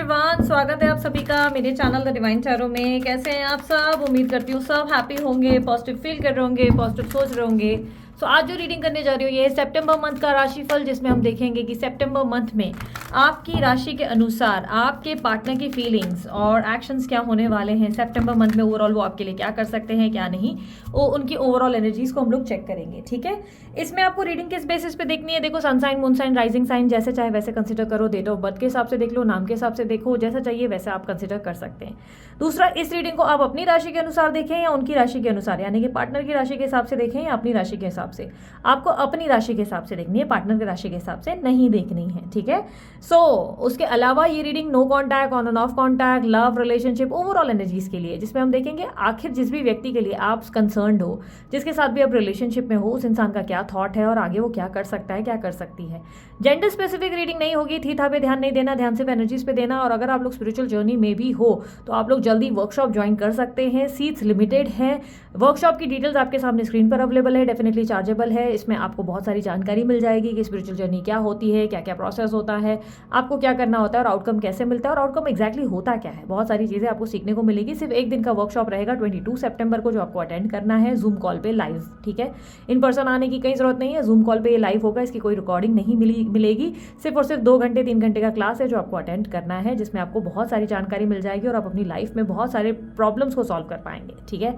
Everyone, स्वागत है आप सभी का मेरे चैनल द डिवाइन टैरो में। कैसे हैं आप सब? उम्मीद करती हूँ सब हैप्पी होंगे, पॉजिटिव फील कर रहे होंगे, पॉजिटिव सोच रहे होंगे। सो आज जो रीडिंग करने जा रही हूँ ये है सितंबर मंथ का राशिफल, जिसमें हम देखेंगे कि सितंबर मंथ में आपकी राशि के अनुसार आपके पार्टनर की फीलिंग्स और एक्शंस क्या होने वाले हैं। सितंबर मंथ में ओवरऑल वो आपके लिए क्या कर सकते हैं, क्या नहीं, वो उनकी ओवरऑल एनर्जीज को हम लोग चेक करेंगे। ठीक है, इसमें आपको रीडिंग किस बेसिस पे देखनी है? देखो, sun sign, moon sign, rising sign जैसे चाहे वैसे कंसिडर करो। डेट ऑफ बर्थ के हिसाब से देख लो, नाम के हिसाब से देखो, जैसा चाहिए वैसे आप कंसिडर कर सकते हैं। दूसरा, इस रीडिंग को आप अपनी राशि के अनुसार देखें या उनकी राशि के अनुसार, यानी कि पार्टनर की राशि के हिसाब से देखें या अपनी राशि के हिसाब से। आपको अपनी राशि के हिसाब से देखनी है, पार्टनर की राशि के हिसाब से नहीं देखनी है। ठीक है, सो उसके अलावा ये reading no contact, on and off contact, love, relationship, overall energies के लिए, जिसमें हम देखेंगे आखिर जिस भी व्यक्ति के लिए आप कंसर्न्ड हो, जिसके साथ भी आप रिलेशनशिप में हो, उस इंसान का क्या थॉट है और आगे वो क्या कर सकता है, क्या कर सकती है। जेंडर स्पेसिफिक रीडिंग नहीं होगी, थी था पे ध्यान नहीं देना, ध्यान सिर्फ एनर्जीज पे देना। और अगर आप लोग स्पिरिचुअल जर्नी में भी हो तो आप लोग जल्दी वर्कशॉप ज्वाइन कर सकते हैं। सीट्स लिमिटेड है। वर्कशॉप की डिटेल्स आपके सामने स्क्रीन पर अवेलेबल है, डेफिनेटली चार्जेबल है। इसमें आपको बहुत सारी जानकारी मिल जाएगी कि स्पिरिचुअल जर्नी क्या होती है, क्या क्या प्रोसेस होता है, आपको क्या करना होता है और आउटकम कैसे मिलता है और आउटकम एक्जैक्टली होता क्या है। बहुत सारी चीज़ें आपको सीखने को मिलेगी। सिर्फ एक दिन का वर्कशॉप रहेगा 22 सितंबर को, जो आपको अटेंड करना है जूम कॉल पे लाइव। ठीक है, इन पर्सन आने की कहीं जरूरत नहीं है, जूम कॉल पे ये लाइव होगा, इसकी कोई रिकॉर्डिंग नहीं मिलेगी। सिर्फ और सिर्फ 2 घंटे 3 घंटे का क्लास है जो आपको अटेंड करना है, जिसमें आपको बहुत सारी जानकारी मिल जाएगी और आप अपनी लाइफ में बहुत सारे प्रॉब्लम्स को सॉल्व कर पाएंगे। ठीक है,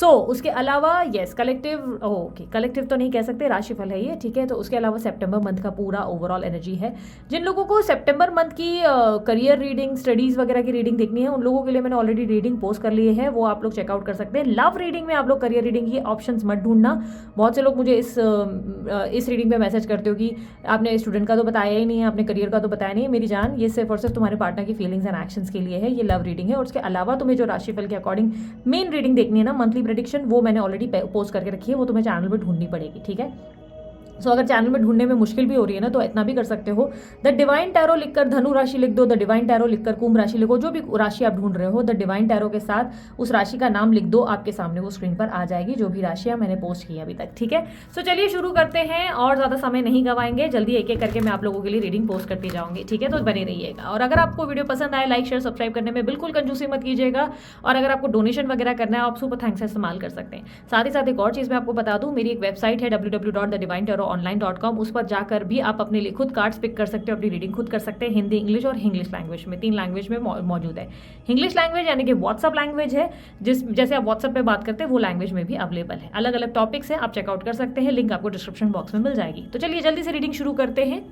उसके अलावा यस, कलेक्टिव, ओके कलेक्टिव तो नहीं कह सकते, राशिफल है ये। ठीक है, तो उसके अलावा सितंबर मंथ का पूरा ओवरऑल एनर्जी है। जिन लोगों को सितंबर मंथ की करियर रीडिंग, स्टडीज वगैरह की रीडिंग देखनी है, उन लोगों के लिए मैंने ऑलरेडी रीडिंग पोस्ट कर लिए है, वो आप लोग चेकआउट कर सकते हैं। लव रीडिंग में आप लोग करियर रीडिंग की ऑप्शंस मत ढूंढना। बहुत से लोग मुझे इस रीडिंग पे मैसेज करते हो कि आपने स्टूडेंट का तो बताया ही नहीं है, आपने करियर का तो बताया नहीं है। मेरी जान, ये सिर्फ और सिर्फ तुम्हारे पार्टनर की फीलिंग्स एंड एक्शंस के लिए है, ये लव रीडिंग है। और उसके अलावा तुम्हें जो राशिफल के अकॉर्डिंग मेन रीडिंग देखनी है ना, मंथली प्रेडिक्शन, वो मैंने ऑलरेडी पोस्ट करके रखी है, वो तुम्हें चैनल पे ढूंढनी पड़ेगी। ठीक है, अगर चैनल में ढूंढने में मुश्किल भी हो रही है ना, तो इतना भी कर सकते हो, द डिवाइन टैरो लिखकर धनु राशि लिख दो, द डिवाइन टैरो लिखकर कुंभ राशि लिखो, जो भी राशि आप ढूंढ रहे हो, द डिवाइन टैरो के साथ उस राशि का नाम लिख दो, आपके सामने वो स्क्रीन पर आ जाएगी, जो भी राशियां मैंने पोस्ट की अभी तक। ठीक है, चलिए शुरू करते हैं और ज्यादा समय नहीं गवाएंगे, जल्दी एक एक करके मैं आप लोगों के लिए रीडिंग पोस्ट करती जाऊंगी। ठीक है, तो बने रहिएगा। और अगर आपको वीडियो पसंद आए, लाइक शेयर सब्सक्राइब करने में बिल्कुल कंजूसी मत कीजिएगा। और अगर आपको डोनेशन वगैरह करना है, आप सुपर थैंक्स इस्तेमाल कर सकते हैं। साथ ही साथ एक और चीज मैं आपको बता दूं, मेरी एक वेबसाइट है www.thedivinetarot.online.com, उस पर जाकर भी आप अपने लिए खुद कार्ड्स पिक कर सकते हो, अपनी रीडिंग खुद कर सकते हैं। हिंदी, इंग्लिश और इंग्लिश लैंग्वेज में, 3 लैंग्वेज में मौजूद है। इंग्लिश लैंग्वेज यानी कि व्हाट्सअप लैंग्वेज है, जैसे आप व्हाट्सअप पे बात करते हैं वो लैंग्वेज में भी अवेलेबल है। अलग अलग टॉपिक्स हैं, आप चेकआउट कर सकते हैं, लिंक आपको डिस्क्रिप्शन बॉक्स में मिल जाएगी। तो चलिए जल्दी से रीडिंग शुरू करते हैं।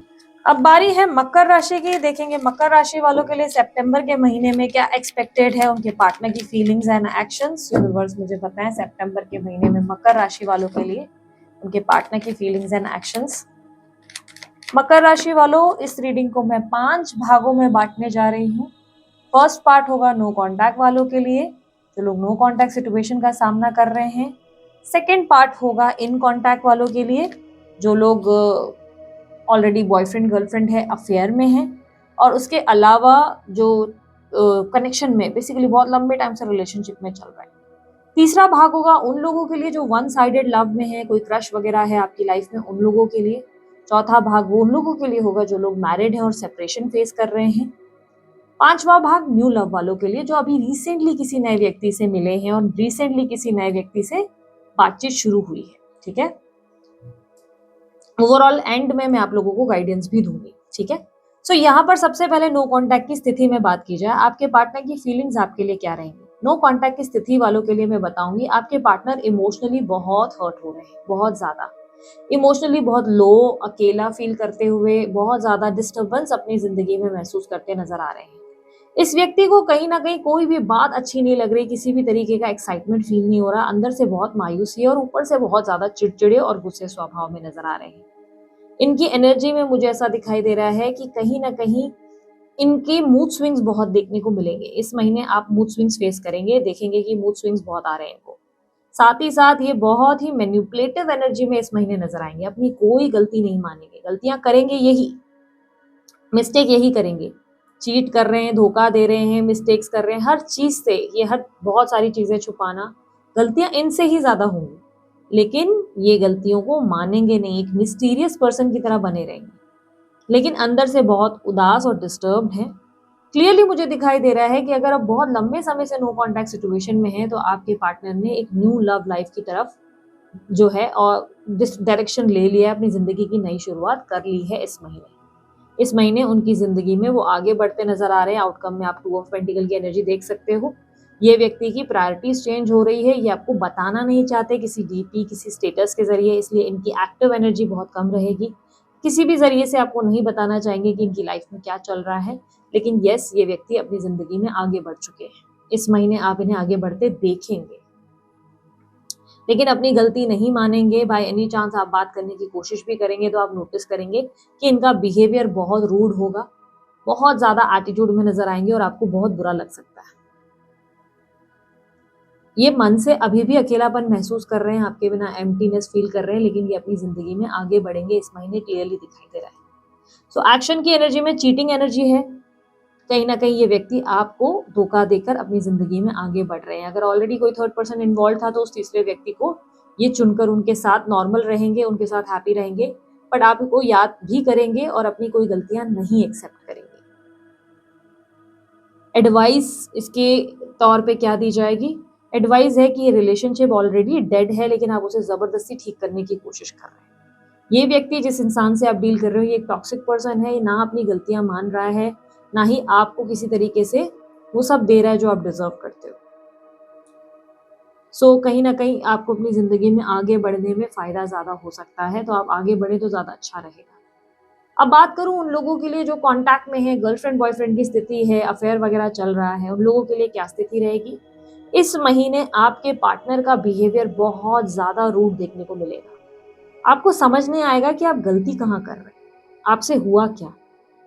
अब बारी है मकर राशि की। देखेंगे मकर राशि वालों के लिए सितंबर के महीने में क्या एक्सपेक्टेड है, उनके पार्टनर की फीलिंग्स एंड एक्शंस। यूनिवर्स मुझे बताएं सितंबर के महीने में मकर राशि वालों के लिए उनके पार्टनर की फीलिंग्स एंड एक्शंस। मकर राशि वालों, इस रीडिंग को मैं 5 भागों में बांटने जा रही हूँ। फर्स्ट पार्ट होगा नो कॉन्टैक्ट वालों के लिए, जो लोग नो कॉन्टैक्ट सिचुएशन का सामना कर रहे हैं। सेकेंड पार्ट होगा इन कॉन्टैक्ट वालों के लिए, जो लोग ऑलरेडी बॉयफ्रेंड गर्लफ्रेंड है, अफेयर में है, और उसके अलावा जो कनेक्शन में बेसिकली बहुत लंबे टाइम से रिलेशनशिप में चल रहा है। तीसरा भाग होगा उन लोगों के लिए जो वन साइडेड लव में है, कोई क्रश वगैरह है आपकी लाइफ में, उन लोगों के लिए। चौथा भाग वो उन लोगों के लिए होगा जो लोग मैरिड हैं और सेपरेशन फेस कर रहे हैं। पांचवा भाग न्यू लव वालों के लिए, जो अभी रिसेंटली किसी नए व्यक्ति से मिले हैं और रिसेंटली किसी नए व्यक्ति से बातचीत शुरू हुई है। ठीक है, ओवरऑल एंड में मैं आप लोगों को गाइडेंस भी दूंगी। ठीक है, यहाँ पर सबसे पहले नो कॉन्टैक्ट की स्थिति में बात की जाए, आपके पार्टनर की फीलिंग्स आपके लिए क्या रहेंगी। नो कॉन्टैक्ट की स्थिति वालों के लिए मैं बताऊंगी, आपके पार्टनर इमोशनली बहुत हर्ट हो रहे हैं, बहुत ज्यादा इमोशनली, बहुत लो, अकेला फील करते हुए, बहुत ज्यादा डिस्टर्बेंस अपनी जिंदगी में महसूस करते नजर आ रहे हैं। इस व्यक्ति को कहीं ना कहीं कोई भी बात अच्छी नहीं लग रही, किसी भी तरीके का एक्साइटमेंट फील नहीं हो रहा, अंदर से बहुत मायूसी और ऊपर से बहुत ज्यादा चिड़चिड़े और गुस्से स्वभाव में नजर आ रहे हैं। इनकी एनर्जी में मुझे ऐसा दिखाई दे रहा है कि कहीं ना कहीं इनके मूड स्विंग्स बहुत देखने को मिलेंगे। इस महीने आप मूड स्विंग्स फेस करेंगे, देखेंगे कि मूड स्विंग्स बहुत आ रहे हैं इनको। साथ ही साथ ये बहुत ही मैनिपुलेटिव एनर्जी में इस महीने नजर आएंगे, अपनी कोई गलती नहीं मानेंगे, गलतियां करेंगे यही, मिस्टेक यही करेंगे, चीट कर रहे हैं, धोखा दे रहे हैं, मिस्टेक्स कर रहे हैं, हर चीज से ये, हर बहुत सारी चीजें छुपाना, गलतियां इनसे ही ज्यादा होंगी, लेकिन ये गलतियों को मानेंगे नहीं, एक मिस्टीरियस पर्सन की तरह बने रहेंगे, लेकिन अंदर से बहुत उदास और डिस्टर्ब्ड हैं। क्लियरली मुझे दिखाई दे रहा है कि अगर आप बहुत लंबे समय से नो कॉन्टैक्ट सिचुएशन में हैं तो आपके पार्टनर ने एक न्यू लव लाइफ की तरफ जो है और जिस डायरेक्शन ले लिया है, अपनी ज़िंदगी की नई शुरुआत कर ली है इस महीने। इस महीने उनकी ज़िंदगी में वो आगे बढ़ते नज़र आ रहे हैं। आउटकम में आप 2 ऑफ पेंटिकल की एनर्जी देख सकते हो। ये व्यक्ति की प्रायोरिटीज़ चेंज हो रही है, ये आपको बताना नहीं चाहते किसी डीपी, किसी स्टेटस के ज़रिए, इसलिए इनकी एक्टिव एनर्जी बहुत कम रहेगी। किसी भी ज़रिए से आपको नहीं बताना चाहेंगे कि इनकी लाइफ में क्या चल रहा है, लेकिन येस, ये व्यक्ति अपनी ज़िंदगी में आगे बढ़ चुके हैं। इस महीने आप इन्हें आगे बढ़ते देखेंगे। लेकिन अपनी गलती नहीं मानेंगे। बाय एनी चांस आप बात करने की कोशिश भी करेंगे तो आप नोटिस करेंगे कि इनका बिहेवियर बहुत रूड होगा, बहुत ज़्यादा एटीट्यूड में नज़र आएंगे और आपको बहुत बुरा लग सकता है। ये मन से अभी भी अकेलापन महसूस कर रहे हैं, आपके बिना एम्प्टीनेस फील कर रहे हैं, लेकिन ये अपनी ज़िंदगी में आगे बढ़ेंगे इस महीने, क्लियरली दिखाई दे रहा है। सो एक्शन की एनर्जी में चीटिंग एनर्जी है। कहीं ना कहीं ये व्यक्ति आपको धोखा देकर अपनी ज़िंदगी में आगे बढ़ रहे हैं। अगर ऑलरेडी कोई थर्ड पर्सन इन्वॉल्व था तो उस तीसरे व्यक्ति को ये चुनकर उनके साथ नॉर्मल रहेंगे, उनके साथ हैप्पी रहेंगे, बट आपको याद भी करेंगे और अपनी कोई गलतियां नहीं एक्सेप्ट करेंगे। एडवाइस इसके तौर पे क्या दी जाएगी? एडवाइस है कि ये रिलेशनशिप ऑलरेडी डेड है, लेकिन आप उसे ज़बरदस्ती ठीक करने की कोशिश कर रहे हैं। ये व्यक्ति जिस इंसान से आप डील कर रहे हो, ये एक टॉक्सिक पर्सन है, ना अपनी गलतियां मान रहा है, ना ही आपको किसी तरीके से वो सब दे रहा है जो आप डिजर्व करते हो। सो कहीं ना कहीं आपको अपनी ज़िंदगी में आगे बढ़ने में फ़ायदा ज़्यादा हो सकता है, तो आप आगे बढ़े तो ज़्यादा अच्छा रहेगा। अब बात करूं उन लोगों के लिए जो कांटेक्ट में है, गर्लफ्रेंड बॉयफ्रेंड की स्थिति है, अफेयर वगैरह चल रहा है, उन लोगों के लिए क्या स्थिति रहेगी? इस महीने आपके पार्टनर का बिहेवियर बहुत ज़्यादा रूड देखने को मिलेगा। आपको समझ नहीं आएगा कि आप गलती कहाँ कर रहे हैं, आपसे हुआ क्या,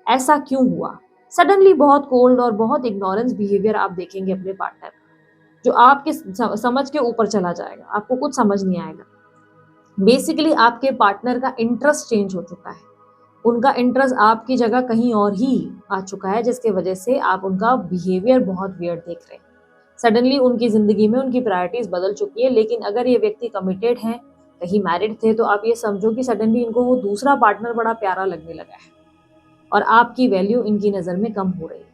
ऐसा क्यों हुआ। सडनली बहुत कोल्ड और बहुत इग्नोरेंस बिहेवियर आप देखेंगे अपने पार्टनर का, जो आपके समझ के ऊपर चला जाएगा, आपको कुछ समझ नहीं आएगा। बेसिकली आपके पार्टनर का इंटरेस्ट चेंज हो चुका है, उनका इंटरेस्ट आपकी जगह कहीं और ही आ चुका है, जिसके वजह से आप उनका बिहेवियर बहुत वियर्ड देख रहे हैं। सडनली उनकी ज़िंदगी में उनकी प्रायोरिटीज़ बदल चुकी है। लेकिन अगर ये व्यक्ति कमिटेड हैं, कहीं मैरिड थे, तो आप ये समझो कि सडनली इनको वो दूसरा पार्टनर बड़ा प्यारा लगने लगा है और आपकी वैल्यू इनकी नज़र में कम हो रही है।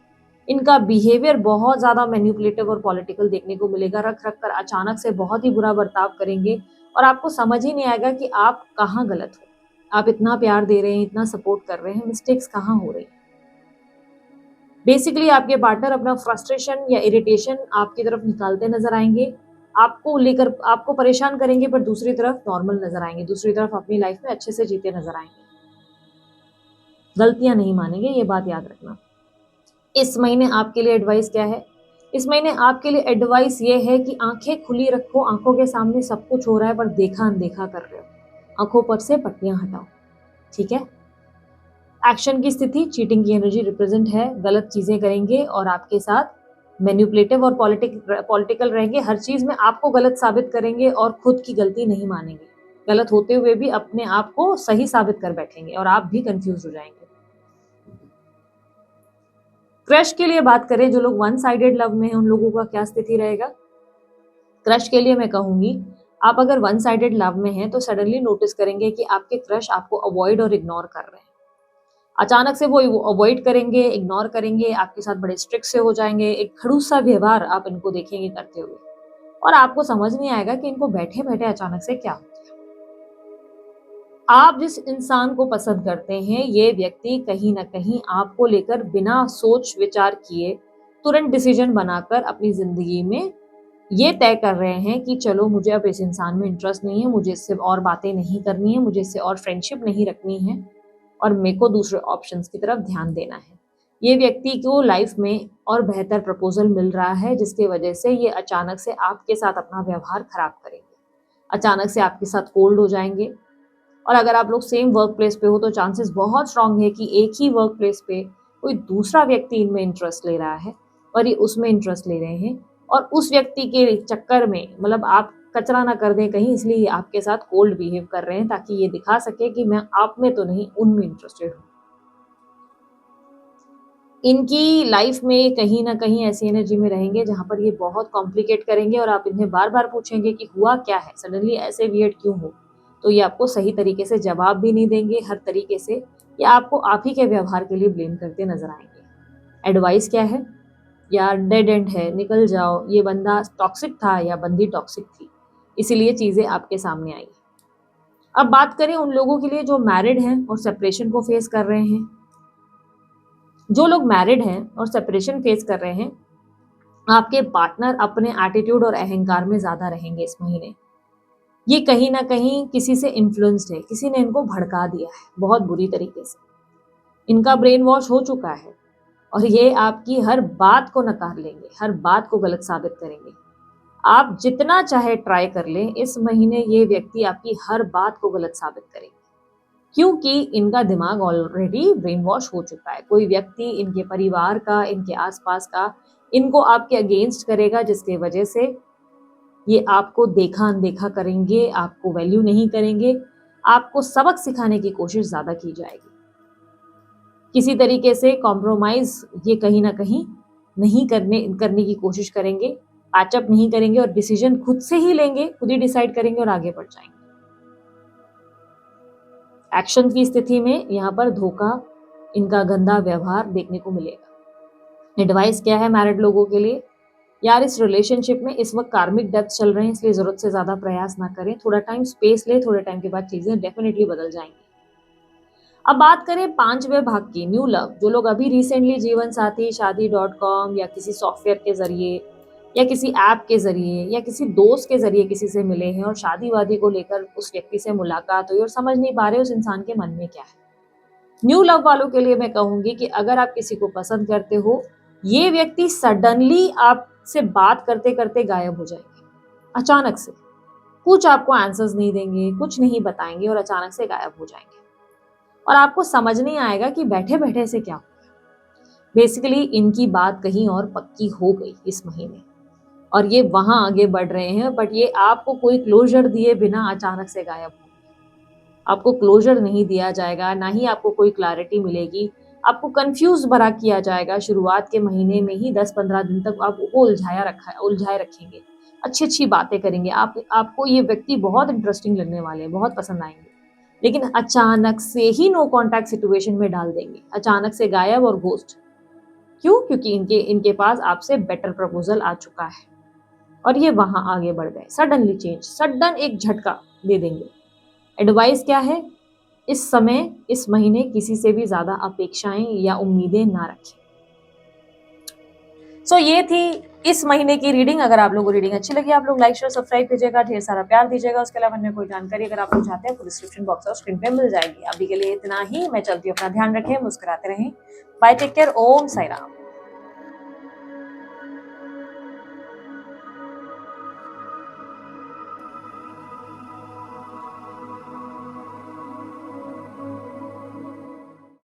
इनका बिहेवियर बहुत ज़्यादा मैनिपुलेटिव और पॉलिटिकल देखने को मिलेगा। रख रख कर अचानक से बहुत ही बुरा बर्ताव करेंगे और आपको समझ ही नहीं आएगा कि आप कहाँ गलत हो। आप इतना प्यार दे रहे हैं, इतना सपोर्ट कर रहे हैं, मिस्टेक्स कहाँ हो रही हैं। बेसिकली आपके पार्टनर अपना फ्रस्ट्रेशन या इरिटेशन आपकी तरफ निकालते नजर आएंगे, आपको लेकर आपको परेशान करेंगे, पर दूसरी तरफ नॉर्मल नजर आएंगे, दूसरी तरफ अपनी लाइफ में अच्छे से जीते नजर आएंगे। गलतियां नहीं मानेंगे, ये बात याद रखना। इस महीने आपके लिए एडवाइस क्या है? इस महीने आपके लिए एडवाइस ये है कि आंखें खुली रखो। आंखों के सामने सब कुछ हो रहा है पर देखा अनदेखा कर रहे हो। आंखों पर से पट्टियां हटाओ, ठीक है? एक्शन की स्थिति चीटिंग की एनर्जी रिप्रेजेंट है। गलत चीजें करेंगे और आपके साथ मैन्युपुलेटिव और पॉलिटिकल रहेंगे। हर चीज में आपको गलत साबित करेंगे और खुद की गलती नहीं मानेंगे। गलत होते हुए भी अपने आप को सही साबित कर बैठेंगे और आप भी कंफ्यूज हो जाएंगे। क्रश के लिए बात करें, जो लोग वन साइडेड लव में हैं, उन लोगों का क्या स्थिति रहेगा? क्रश के लिए मैं कहूंगी, आप अगर वन साइडेड लव में हैं तो सडनली नोटिस करेंगे कि आपके क्रश आपको अवॉइड और इग्नोर कर रहे हैं। अचानक से वो अवॉइड करेंगे, इग्नोर करेंगे, आपके साथ बड़े स्ट्रिक्ट से हो जाएंगे। एक खड़ूस सा व्यवहार आप इनको देखेंगे करते हुए और आपको समझ नहीं आएगा कि इनको बैठे बैठे अचानक से क्या हो गया। आप जिस इंसान को पसंद करते हैं, ये व्यक्ति कहीं ना कहीं आपको लेकर बिना सोच विचार किए तुरंत डिसीजन बनाकर अपनी जिंदगी में ये तय कर रहे हैं कि चलो, मुझे अब इस इंसान में इंटरेस्ट नहीं है, मुझे इससे और बातें नहीं करनी है, मुझे इससे और फ्रेंडशिप नहीं रखनी है और मेरे को दूसरे ऑप्शंस की तरफ ध्यान देना है। ये व्यक्ति को लाइफ में और बेहतर प्रपोजल मिल रहा है, जिसके वजह से ये अचानक से आपके साथ अपना व्यवहार खराब करेंगे, अचानक से आपके साथ कोल्ड हो जाएंगे। और अगर आप लोग सेम वर्क प्लेस पे हो तो चांसेस बहुत स्ट्रांग है कि एक ही वर्क प्लेस पे कोई दूसरा व्यक्ति इनमें इंटरेस्ट ले रहा है और ये उसमें इंटरेस्ट ले रहे हैं और उस व्यक्ति के चक्कर में, मतलब आप कचरा ना कर दें कहीं, इसलिए ये आपके साथ कोल्ड बिहेव कर रहे हैं ताकि ये दिखा सके कि मैं आप में तो नहीं, उनमें इंटरेस्टेड हूँ। इनकी लाइफ में कहीं ना कहीं ऐसी एनर्जी में रहेंगे जहां पर ये बहुत कॉम्प्लिकेट करेंगे और आप इन्हें बार बार पूछेंगे कि हुआ क्या है, सडनली ऐसे वियर्ड क्यों हो, तो ये आपको सही तरीके से जवाब भी नहीं देंगे। हर तरीके से ये आपको आप ही के व्यवहार के लिए ब्लेम करते नजर आएंगे। एडवाइस क्या है? यार डेड एंड है, निकल जाओ, ये बंदा टॉक्सिक था या बंदी टॉक्सिक थी, इसीलिए चीज़ें आपके सामने आई। अब बात करें उन लोगों के लिए जो मैरिड हैं और सेपरेशन को फेस कर रहे हैं। जो लोग मैरिड हैं और सेपरेशन फेस कर रहे हैं, आपके पार्टनर अपने एटीट्यूड और अहंकार में ज़्यादा रहेंगे इस महीने। ये कहीं ना कहीं किसी से इन्फ्लुएंस्ड है, किसी ने इनको भड़का दिया है बहुत बुरी तरीके से। इनका ब्रेन वॉश हो चुका है और ये आपकी हर बात को नकार लेंगे, हर बात को गलत साबित करेंगे। आप जितना चाहे ट्राई कर लें, इस महीने ये व्यक्ति आपकी हर बात को गलत साबित करेंगे, क्योंकि इनका दिमाग ऑलरेडी ब्रेन वॉश हो चुका है। कोई व्यक्ति इनके परिवार का, इनके आसपास का, इनको आपके अगेंस्ट करेगा, जिसके वजह से ये आपको देखा अनदेखा करेंगे, आपको वैल्यू नहीं करेंगे, आपको सबक सिखाने की कोशिश ज़्यादा की जाएगी। किसी तरीके से कॉम्प्रोमाइज ये कहीं ना कहीं नहीं करने की कोशिश करेंगे, पैचअप नहीं करेंगे और डिसीजन खुद से ही लेंगे, खुद ही डिसाइड करेंगे और आगे बढ़ जाएंगे। एक्शन की स्थिति में यहाँ पर धोखा, इनका गंदा व्यवहार देखने को मिलेगा। एडवाइस क्या है मैरिड लोगों के लिए? यार इस रिलेशनशिप में इस वक्त कार्मिक डेप्थ चल रहे हैं, इसलिए जरूरत से ज्यादा प्रयास ना करें, थोड़ा टाइम स्पेस ले, थोड़े टाइम के बाद चीजें डेफिनेटली बदल जाएंगी। अब बात करें पांचवें भाग की, न्यू लव। जो लोग अभी रिसेंटली जीवन साथी शादी.com या किसी सॉफ्टवेयर के जरिए या किसी ऐप के जरिए या किसी दोस्त के जरिए किसी से मिले हैं और शादी वादी को लेकर उस व्यक्ति से मुलाकात हुई और समझ नहीं पा रहे उस इंसान के मन में क्या है, न्यू लव वालों के लिए मैं कहूंगी कि अगर आप किसी को पसंद करते हो, ये व्यक्ति सडनली आपसे बात करते करते गायब हो जाएंगे। अचानक से कुछ आपको आंसर्स नहीं देंगे, कुछ नहीं बताएंगे और अचानक से गायब हो जाएंगे और आपको समझ नहीं आएगा कि बैठे बैठे से क्या हो गया। बेसिकली इनकी बात कहीं और पक्की हो गई इस महीने और ये वहां आगे बढ़ रहे हैं, बट ये आपको कोई क्लोजर दिए बिना अचानक से गायब हो। आपको क्लोजर नहीं दिया जाएगा, ना ही आपको कोई क्लैरिटी मिलेगी, आपको कंफ्यूज भरा किया जाएगा। शुरुआत के महीने में ही 10-15 दिन तक आपको उलझाए रखेंगे, अच्छी अच्छी बातें करेंगे, आपको ये व्यक्ति बहुत इंटरेस्टिंग लगने वाले हैं, बहुत पसंद आएंगे, लेकिन अचानक से ही नो कांटेक्ट सिचुएशन में डाल देंगे, अचानक से गायब और घोस्ट। क्यों? क्योंकि इनके पास आपसे बेटर प्रपोजल आ चुका है और ये वहां आगे बढ़ गए। सडनली चेंज, सडन एक झटका दे देंगे। एडवाइस क्या है? इस समय, इस महीने किसी से भी ज्यादा अपेक्षाएं या उम्मीदें ना रखें। सो ये थी इस महीने की रीडिंग। अगर आप लोगों को रीडिंग अच्छी लगी, आप लोग लाइक शेयर सब्सक्राइब कीजिएगा, ढेर सारा प्यार दीजिएगा। उसके अलावा अन्य कोई जानकारी अगर आप लोग चाहते हैं तो डिस्क्रिप्शन बॉक्स और स्क्रीन पे मिल जाएगी। अभी के लिए इतना ही। मैं चलती हूँ, अपना ध्यान रखें, मुस्कुराते रहें। बाय, टेक केयर, ओम साई राम।